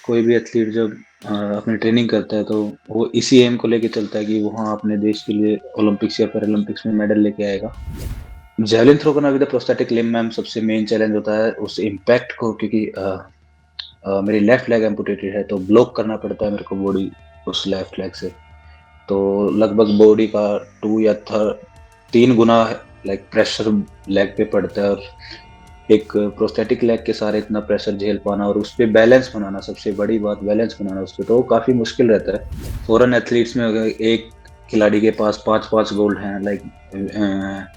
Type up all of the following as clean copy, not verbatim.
कोई भी एथलीट जब अपनी ट्रेनिंग करता है तो वो इसी एम को लेके चलता है कि वो हाँ अपने देश के लिए ओलंपिक्स या पैरालंपिक्स में मेडल लेके आएगा। जेवलिन थ्रो करना विद प्रोस्थेटिक लिम्ब मैम सबसे मेन चैलेंज होता है उस इम्पैक्ट को, क्योंकि मेरी लेफ्ट लेग एम्पुटेटेड है तो ब्लॉक करना पड़ता है मेरे को बॉडी उस लेफ्ट लेग से। तो लगभग बॉडी का 2 या 3 गुना लाइक प्रेशर लेग पे पड़ता है, और एक प्रोस्थेटिक लेग के सहारे इतना प्रेशर झेल पाना और उस पे बैलेंस बनाना, सबसे बड़ी बात बैलेंस बनाना उस पे, तो वो काफ़ी मुश्किल रहता है। फॉरेन एथलीट्स में अगर एक खिलाड़ी के पास 5-5 गोल्ड हैं, like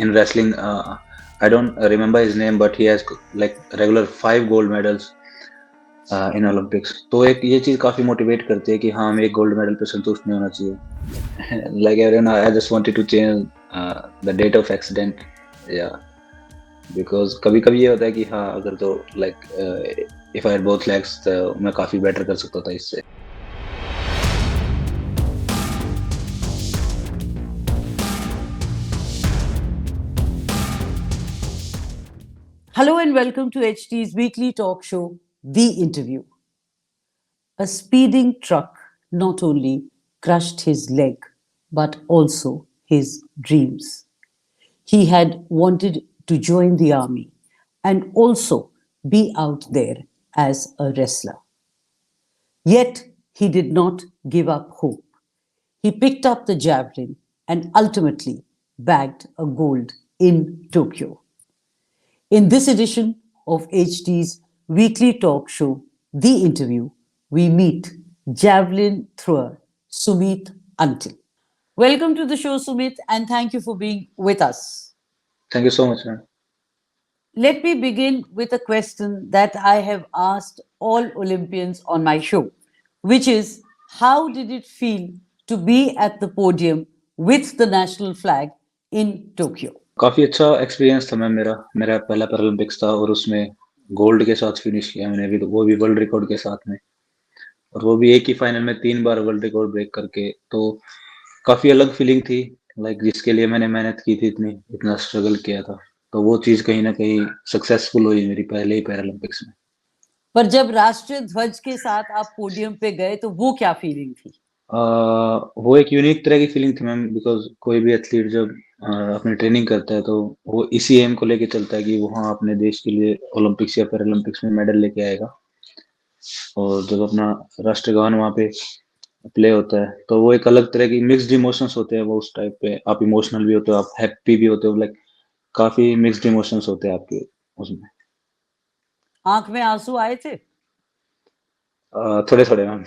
in wrestling I don't remember his name but he has like regular 5 gold medals in Olympics. तो एक ये चीज़ काफ़ी मोटिवेट करती है कि हाँ, हमें एक गोल्ड मेडल पे संतुष्ट नहीं होना चाहिए। Like everyone, I just wanted to change the date of accident, या बिकॉज कभी कभी ये होता है कि हाँ, अगर तो like if I had both legs तो मैं काफी बेटर कर सकता था इससे। Hello and welcome to HT's weekly talk show, The Interview. A speeding truck not only crushed his leg, but also his dreams. He had wanted to join the army and also be out there as a wrestler. Yet he did not give up hope. He picked up the javelin and ultimately bagged a gold in Tokyo. In this edition of HD's weekly talk show, The Interview, we meet javelin thrower Sumit Antil. Welcome to the show, Sumit, and thank you for being with us. Thank you so much ma'am. Let me begin with a question that I have asked all Olympians on my show, which is how did it feel to be at the podium with the national flag in Tokyo? काफी अच्छा experience था ma'am. मेरा पहला Paralympics था और उसमें gold के साथ फिनिश किया मैंने भी, तो वो भी वर्ल्ड रिकॉर्ड के साथ में, और वो भी एक ही फाइनल में 3 बार वर्ल्ड रिकॉर्ड ब्रेक करके। तो काफी अलग फीलिंग थी, लाइक जिसके लिए मैंने मेहनत की थी, इतना स्ट्रगल किया था, तो वो चीज कहीं ना कहीं सक्सेसफुल हुई मेरी पहले ही पैरालंपिक्स में। पर जब राष्ट्रीय ध्वज के साथ आप पोडियम पे गए तो वो क्या फीलिंग थी? वो एक यूनिक तरह की फीलिंग थी मैम, बिकॉज कोई भी एथलीट जब अपनी ट्रेनिंग करता है तो वो इसी एम को लेके चलता है कि वो हाँ अपने देश के लिए ओलंपिक्स या पैरालंपिक्स में मेडल लेके आएगा। और जब अपना राष्ट्रगान वहाँ पे प्ले होता है तो वो एक अलग तरह की मिक्स्ड इमोशंस होते हैं। वो उस टाइप पे आप इमोशनल भी होते हो, आप हैप्पी भी होते हो, लाइक काफी मिक्स्ड इमोशंस होते हैं आपके उसमें। आंख में आंसू आए थे? थोड़े थोड़े मैम।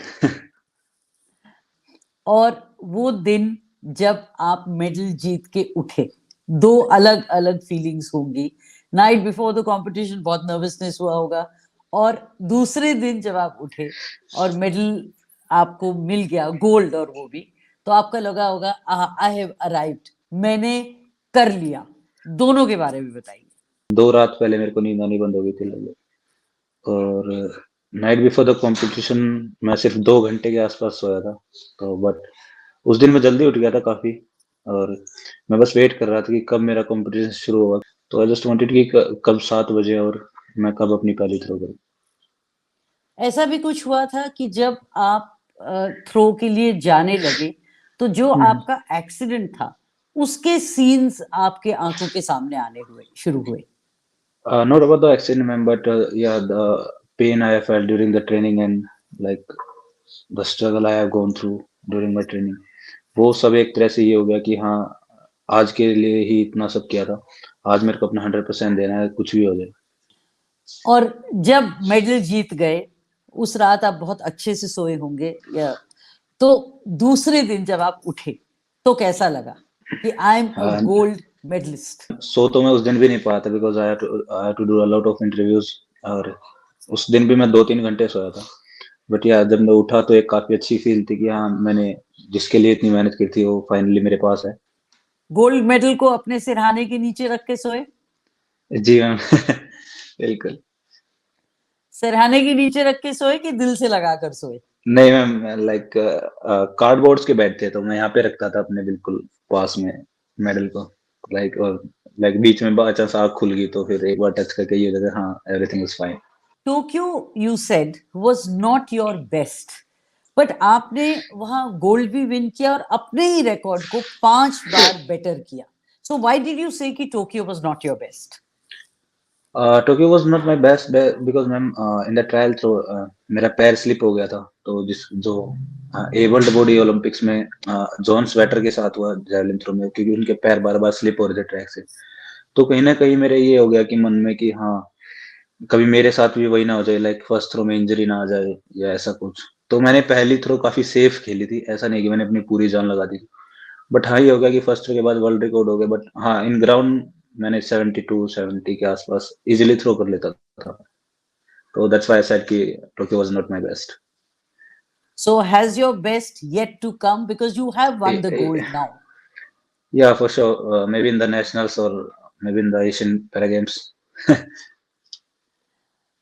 और वो दिन जब आप मेडल जीत के उठे, दो अलग अलग फीलिंग्स होंगी। नाइट बिफोर द कंपटीशन बहुत नर्वसनेस हुआ होगा, और दूसरे दिन जब आप उठे और मेडल आपको मिल गया, गोल्ड, और वो भी, तो आपका लगा होगा आई हैव अराइव्ड, मैंने कर लिया। दोनों के बारे में बताइए। 2 रात पहले मेरे को नींद आनी बंद हो गई थी लगभग, और नाइट बिफोर द कंपटीशन मैं सिर्फ 2 घंटे के आसपास सोया था। तो बट उस दिन मैं जल्दी उठ गया था काफी, और मैं बस वेट कर रहा था कि कब मेरा कंपटीशन शुरू होगा। तो आई जस्ट वांटेड कि कब 7 बजे और मैं कब अपनी पहली थ्रो करूं। ऐसा भी कुछ हुआ था कि जब आप थ्रो के लिए जाने लगे तो जो आपका एक्सीडेंट था उसके सीन्स आपके आंखों के सामने आने शुरू हुए? Not about the accident, ma'am, but yeah, the pain I have felt during the training and like the struggle I have gone through during my training, वो सब एक तरह से ये हो गया कि हाँ, आज के लिए ही इतना सब किया था, आज मेरे को अपना 100% देना है, कुछ भी हो जाए। और जब मेडल जीत गए उस रात आप बहुत अच्छे से सोए होंगे, या तो दूसरे दिन जब आप उठे तो कैसा लगा कि I am a gold medalist? So तो मैं उस दिन भी नहीं पाया था, because I to do a lot of interviews, और उस दिन भी मैं 2-3 घंटे सोया था। बट यार जब मैं उठा तो एक काफी अच्छी फील थी कि हाँ, मैंने जिसके लिए इतनी मेहनत की थी वो फाइनली मेरे पास है। गोल्ड मेडल को अपने सिरहाने के नीचे रख के सोए? जी मैम। बिल्कुल। सिरहाने के नीचे रख के सोए कि दिल से लगा कर सोए? नहीं मैम, लाइक कार्डबोर्ड्स के बेड थे तो मैं यहाँ पे रखता था अपने बिल्कुल पास में मेडल को, लाइक, और लाइक बीच में बाई चांस आँख खुल गई तो फिर एक बार टच करके ये लगा हाँ everything is fine. Tokyo you said was not your best, but आपने वहां गोल्ड भी विन किया और अपने ही रिकॉर्ड को 5 बार बेटर किया. So why did you say that Tokyo was not your best? Tokyo was not my best because ma'am in the trial throw मेरा पैर स्लिप हो गया था। तो जिस जो एबल्ड बॉडी ओलंपिक्स में जॉन स्वेटर के साथ हुआ जैवलिन थ्रो में, क्योंकि उनके पैर बार-बार स्लिप हो रहे थे ट्रैक से। तो कहीं न कहीं मेरे ये हो गया कि मन में कि हाँ, कभी मेरे साथ भी वही ना हो जाए, लाइक फर्स्ट थ्रो में इंजरी ना आ जाए या ऐसा कुछ। तो मैंने पहली थ्रो काफ़ी सेफ खेली थी, ऐसा नहीं कि मैंने अपनी पूरी जान लगा दी थी। बट हाँ, ये हो गया कि फर्स्ट थ्रो के बाद वर्ल्ड रिकॉर्ड हो गया, बट हाँ, इन ग्राउंड मैंने 72 70 के आसपास इज़िली थ्रो कर लेता था। So that's why I said कि Tokyo was not my best. So has your best yet to come because you have won the Eh, gold now? Yeah, for sure. Maybe in the nationals or maybe in the Asian Para Games.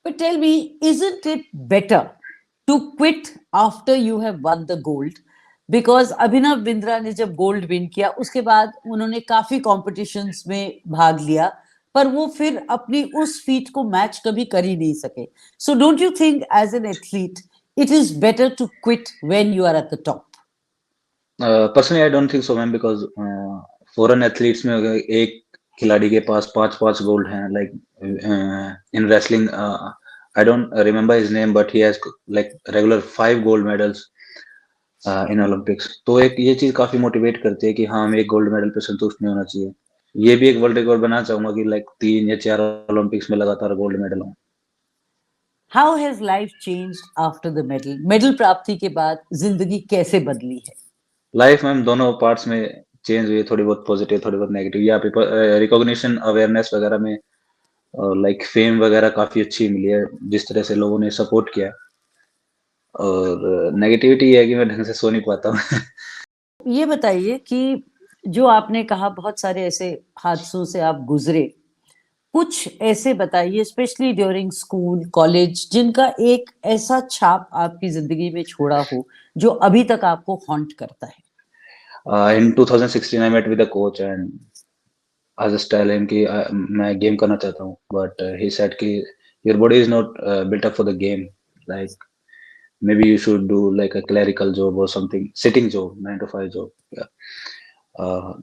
But tell me, isn't it better to quit after you have won the gold? Because Abhinav Bindra ने जब gold win किया उसके बाद उन्होंने काफी competitions में भाग लिया, पर वो फिर अपनी उस फीट को मैच कभी कर ही नहीं सके. So don't you think as an athlete it is better to quit when you are at the top? Personally, I don't think so, man, because foreign athletes में अगर एक खिलाड़ी के पास 5-5 गोल्ड हैं, like in wrestling, I don't remember his name, but he has like regular 5 gold medals in Olympics. तो एक ये चीज काफी मोटिवेट करती है कि हाँ, हमें एक गोल्ड मेडल पे संतुष्ट नहीं होना चाहिए। ये भी एक वर्ल्ड रिकॉर्ड बनाना चाहूंगा कि लाइक 3 या 4 ओलंपिक्स में लगातार गोल्ड मेडल हो। How has life changed after the medal? Medal प्राप्ति के बाद जिंदगी कैसे बदली है? लाइफ में दोनों पार्ट्स में चेंज हुई है, थोड़ी बहुत पॉजिटिव, थोड़ी बहुत नेगेटिव। या रिकॉग्निशन अवेयरनेस वगैरह में लाइक फेम वगैरह काफी अच्छी मिली है, जिस तरह से लोगों ने सपोर्ट किया। और नेगेटिविटी ये है कि मैं ढंग से सो नहीं पाता हूँ। ये बताइए कि जो आपने कहा बहुत सारे ऐसे हादसों से आप गुजरे, कुछ ऐसे बताइए स्पेशली ड्यूरिंग स्कूल कॉलेज जिनका एक ऐसा छाप आपकी जिंदगी में छोड़ा हो जो अभी तक आपको हॉन्ट करता है. In 2016 I met with the coach and I just tell him कि मैं गेम करना चाहता हूँ, बट he said कि your body is not built up for the game, like maybe you should do like a clerical job or something, sitting job, 9 to 5 job. Yeah. Uh,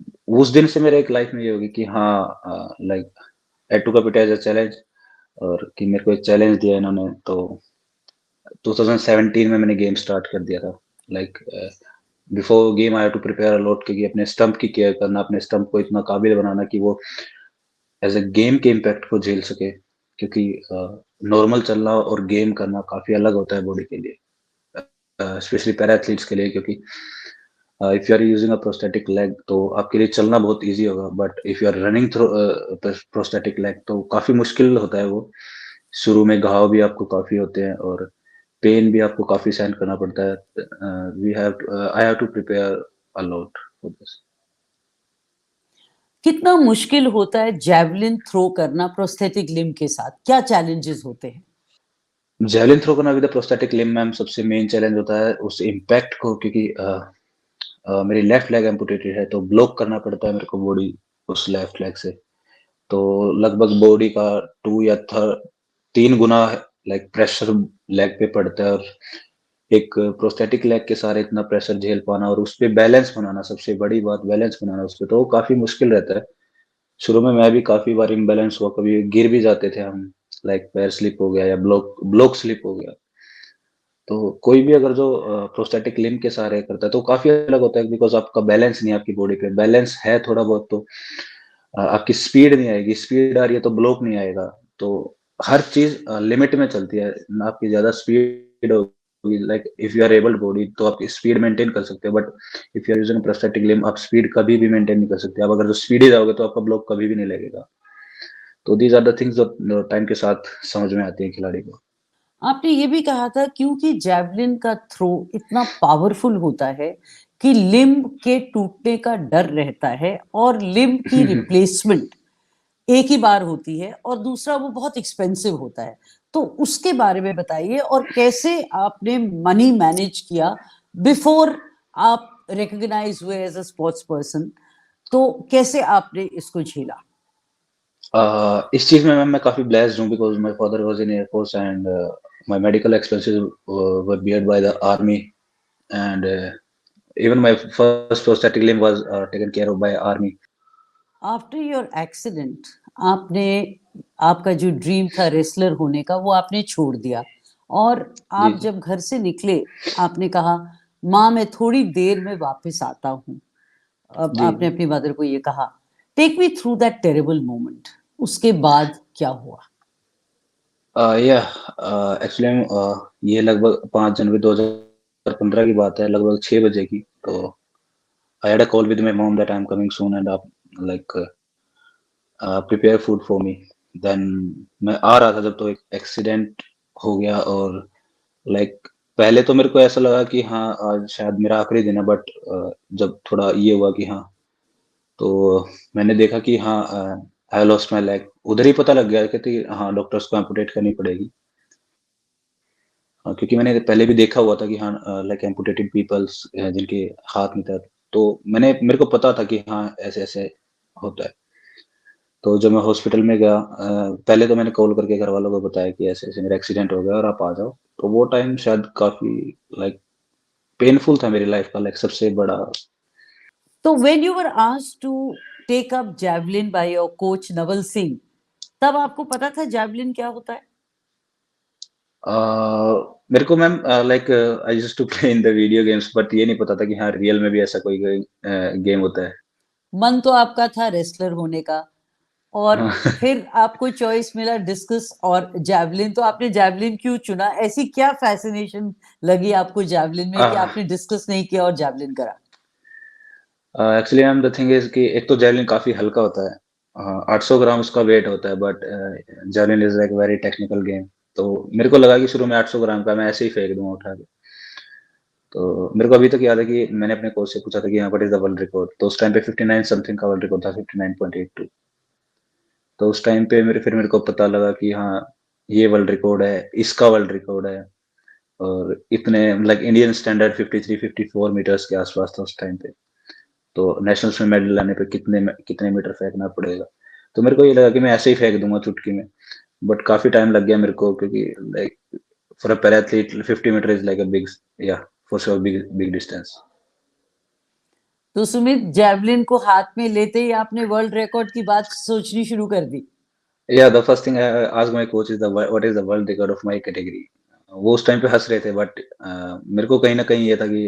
उस दिन से मेरे एक लाइफ में ये होगी कि हाँ, like I took up it as a challenge, और कि मेरे को एक चैलेंज दिया इन्होंने। तो 2017 में मैंने गेम स्टार्ट कर दिया था। Like before game I have to prepare a lot, क्योंकि अपने स्टंप की केयर करना, अपने स्टंप को इतना काबिल बनाना कि वो एज अ गेम के इम्पैक्ट को झेल सके, क्योंकि नॉर्मल चलना और गेम करना काफी अलग होता है बॉडी के लिए, स्पेशली पैरा एथलीट्स के लिए। क्योंकि if you are using a prosthetic leg तो आपके लिए चलना बहुत इजी होगा, but if you are running through prosthetic leg तो काफी मुश्किल होता है वो। शुरू में घाव भी आपको काफी होते हैं और पेन भी आपको काफी सहन करना पड़ता है। We have I have to prepare a lot for this. कितना मुश्किल होता है जेवलिन थ्रो करना प्रोस्थेटिक लिम्ब के साथ? क्या चैलेंजेस होते हैं? जेवलिन थ्रो करना विद प्रोस्थेटिक लिम्ब मैम सबसे मेन चैलेंज होता है उस इम्पैक्ट को, क्योंकि मेरी लेफ्ट लेग एम्पुटेटेड है, तो ब्लॉक करना पड़ता है मेरे को बॉडी उस लेफ्ट लेग से। तो लगभग बॉडी का 2 या 3 गुना लाइक प्रेशर लेग पे पड़ता है, और एक प्रोस्थेटिक लेग के सहारे इतना प्रेशर झेल पाना और उस पे बैलेंस बनाना, सबसे बड़ी बात बैलेंस बनाना उस पे, तो वो काफी मुश्किल रहता है। शुरू में मैं भी काफी बार इम्बैलेंस हुआ, कभी गिर भी जाते थे हम, लाइक पैर स्लिप हो गया या ब्लॉक ब्लॉक स्लिप हो गया। तो कोई भी अगर जो प्रोस्थेटिक लिम्ब के सहारे करता है तो काफी अलग होता है, बिकॉज़ आपका बैलेंस नहीं है आपकी बॉडी पे। बैलेंस है थोड़ा बहुत तो आपकी स्पीड नहीं आएगी, स्पीड आ रही है तो ब्लॉक नहीं आएगा। तो हर चीज़ लिमिट में चलती है, ना आपकी ज़्यादा स्पीड होगी, like if you are abled body तो आप स्पीड मेंटेन कर सकते हो, but if you are using prosthetic limb आप स्पीड कभी भी मेंटेन नहीं कर सकते। आप अगर जो स्पीडी जाओगे तो आपका ब्लॉक कभी भी नहीं लगेगा। तो दीज़ आर द थिंग्स जो टाइम के साथ समझ में आती है खिलाड़ी को। आपने ये भी कहा था क्योंकि जेवलिन का थ्रो इतना पावरफुल होता है कि लिम्ब के टूटने का डर रहता है और लिम्ब की रिप्लेसमेंट एक ही बार होती है और दूसरा वो बहुत एक्सपेंसिव होता है. तो उसके बारे में बताइए और कैसे आपने मनी मैनेज किया बिफोर आप रिकॉग्नाइज हुए एज अ स्पोर्ट्स पर्सन, तो कैसे आपने इसको झेला? इस चीज़ में मैम मैं काफ़ी ब्लेस्ड हूँ because my father was in air force and my medical expenses were beared by the army and even my first prosthetic limb was taken care of by army. After your accident आपने आपका जो dream था wrestler होने का वो आपने छोड़ दिया और जी, आप जी। जब घर से निकले आपने कहा माँ मैं थोड़ी देर में वापस आता हूँ। अब जी, आपने जी। अपनी मदर को ये कहा। Take me through that terrible moment. उसके बाद क्या हुआ? या एक्चुअली ये लगभग 5 जनवरी 2015 की बात है, लगभग 6 बजे की। तो I had a call with my mom that I am coming soon and आप like prepare food for me. Then मैं आ रहा था जब तो एक एक्सीडेंट हो गया और लाइक पहले तो मेरे को ऐसा लगा कि हाँ, आज शायद मेरा आखिरी दिन है बट जब थोड़ा ये हुआ कि हाँ, तो मैंने देखा कि हाँ आई लॉस्ट माय लेग उधर ही पता लग गया कि हाँ, डॉक्टर्स को एम्पुटेट करनी पड़ेगी। क्योंकि मैंने पहले भी देखा हुआ था कि हाँ लाइक एम्पुटेटेड पीपल्स जिनके हाथ नहीं था, तो मेरे को पता था कि हाँ, ऐसे-ऐसे होता है। तो जब मैं हॉस्पिटल में गया पहले तो मैंने कॉल करके घरवालों को बताया कि ऐसे-ऐसे मेरा एक्सीडेंट हो गया और आप आ जाओ। तो वो टाइम शायद काफ़ी लाइक पेनफुल था मेरी लाइफ का लाइक सबसे बड़ा। तो when you were asked to take up javelin by your coach Naval Singh, तब आपको पता था जैवलिन क्या होता है? अ, मेरे को ma'am like I used to play in the video games but ये नहीं पता था कि हाँ, रियल में भी ऐसा कोई गेम होता है। मन तो आपका था रेसलर होने का और हाँ। फिर आपको चॉइस मिला डिस्कस और जैवलिन। तो आपने जैवलिन क्यों चुना? ऐसी क्या फैसिनेशन लगी आपको जैवलिन में कि आह, आपने डिस्कस नहीं किया और जैवलिन करा? Actually ma'am the thing is कि एक तो जैवलिन काफ़ी हल्का होता है। 800 ग्राम उसका वेट होता है but javelin is like very technical game. तो मेरे को लगा कि शुरू में 800 ग्राम का मैं ऐसे ही फेंक दूँगा उठा के। तो मेरे को अभी तक याद है कि मैंने अपने कोच से पूछा था कि हाँ, what is the world record? तो उस टाइम पे 59 समथिंग का वर्ल्ड रिकॉर्ड था 59.82। तो उस टाइम पे मेरे को पता लगा कि हाँ, ये वर्ल्ड रिकॉर्ड है, इसका वर्ल्ड रिकॉर्ड है और इतने लाइक इंडियन स्टैंडर्ड 53-54 मीटर्स के आसपास था उस टाइम पे। तो नेशनल्स में मेडल लाने पे कितने मीटर फेंकना पड़ेगा। तो मेरे को ये लगा कि मैं ऐसे ही फेंक दूँगा चुटकी में। बट काफ़ी टाइम लग गया मेरे को क्योंकि like for a para athlete 50 metre is like a big या for sure big big distance. तो सुमित जैवलिन को हाथ में लेते ही आपने वर्ल्ड रिकॉर्ड की बात सोचनी शुरू कर दी। या the first thing I asked my coach is the what is the world record of my category. वो उस टाइम पे हँस रहे थे बट मेरे को कहीं न कहीं ये था कि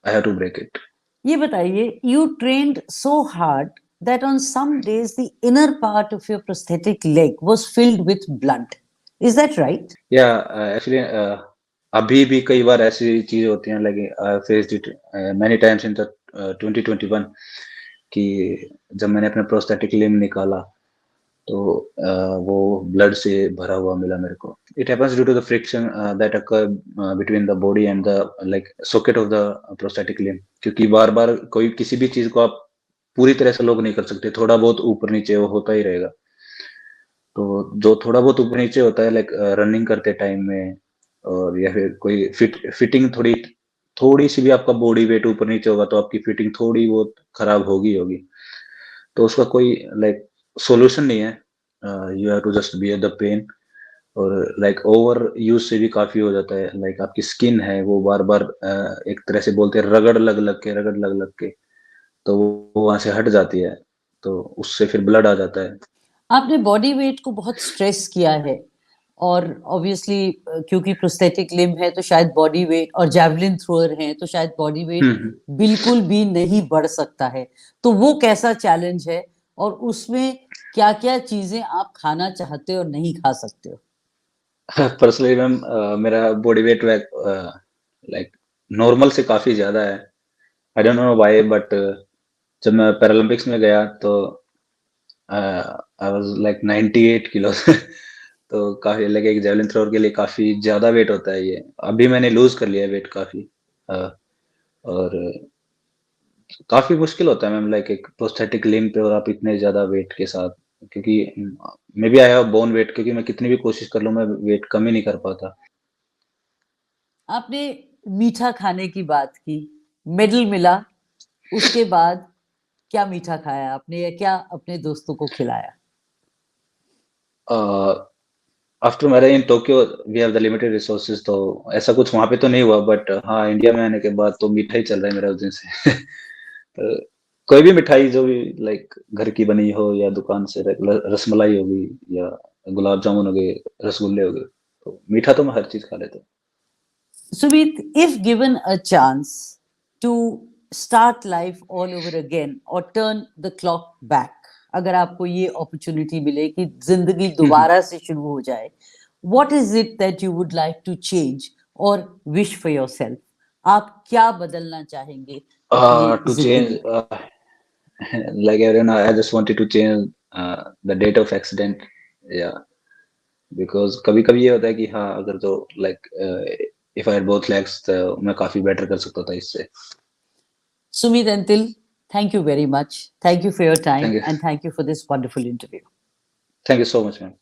I have to break it. ये बताइए, you trained so hard that on some days the inner part of your prosthetic leg was filled with blood. Is that right? या एक्चुअली अभी भी कई बार ऐसी चीज़ें होती हैं like I faced it many times in the 2021 कि जब मैंने अपना प्रोस्थेटिक लिम्ब निकाला तो वो ब्लड से भरा हुआ मिला मेरे को। It happens due to the friction that occur between the body and the like socket of the prosthetic limb क्योंकि बार-बार कोई किसी भी चीज़ को आप पूरी तरह से लॉक नहीं कर सकते, थोड़ा बहुत ऊपर-नीचे वो होता ही रहेगा। तो जो थोड़ा बहुत ऊपर-नीचे होता है लाइक रनिंग करते टाइम में और या फिर कोई फिटिंग थोड़ी-सी भी आपका बॉडी वेट ऊपर-नीचे होगा तो आपकी फिटिंग थोड़ी बहुत खराब होगी ही होगी। तो उसका कोई लाइक सॉल्यूशन नहीं है। You have to just bear the pain और लाइक ओवर यूज़ से भी काफ़ी हो जाता है। लाइक आपकी स्किन है वो बार-बार एक तरह से बोलते हैं रगड़ लग-लग के तो वो वहाँ से हट जाती है। तो उससे फिर ब्लड आ जाता है। आपने बॉडी वेट को बहुत स्ट्रेस किया है और ऑब्वियसली क्योंकि प्रोस्थेटिक लिम्ब है तो शायद बॉडी वेट और जैवलिन थ्रोअर हैं तो शायद बॉडी हुँ, वेट हुँ। बिल्कुल भी नहीं बढ़ सकता है। तो वो कैसा चैलेंज है और उसमें क्या-क्या चीजें आप खाना चाहते हो और नहीं खा सकते हो? पर्सनली मैम मेरा बॉडी वेट लाइक नॉर्मल से काफ़ी ज़्यादा है। I don't know why but जब मैं पैरालंपिक्स में गया तो आई वाज़ लाइक 98 किलोज़ तो काफ़ी लाइक एक जेवलिन थ्रोअर के लिए काफ़ी ज़्यादा वेट होता है ये। अभी मैंने लूज़ कर लिया है वेट काफ़ी अ, और काफ़ी मुश्किल होता है मैम लाइक एक प्रोस्थेटिक लिम्ब पे और आप इतने ज़्यादा वेट के साथ क्योंकि maybe I have borne weight क्योंकि मैं कितनी भी कोशिश कर लूँ मैं वेट कम ही नहीं कर पाता। आपने मीठा खाने की बात की, मेडल मिला, उसके बाद क्या मीठा खाया आपने या क्या अपने दोस्तों को खिलाया? After marriage in Tokyo we have the limited resources, तो ऐसा कुछ वहाँ पे तो नहीं हुआ, बट हाँ, इंडिया में आने के बाद तो मीठा ही चल रहा है मेरा उस दिन से। तो कोई भी मिठाई जो भी लाइक घर की बनी हो या दुकान से रसमलाई हो गई या गुलाब जामुन हो गए, रसगुल्ले हो गए, तो मीठा तो मैं हर चीज़ खा लेता हूँ। Sumit, if given a chance to start life all over again or turn the clock back, अगर आपको ये opportunity मिले कि जिंदगी दोबारा से शुरू हो जाए, what is it that you would like to change or wish for yourself? आप क्या बदलना चाहेंगे अपनी To जिंदगी change, में? like everyone, I just wanted to change the date of accident. Yeah, because कभी-कभी ये होता है कि हाँ, अगर तो like if I had both legs तो मैं काफ़ी बेटर कर सकता था इससे। Sumit and Til, thank you very much. Thank you for your time Thank you. and thank you for this wonderful interview. Thank you so much, man.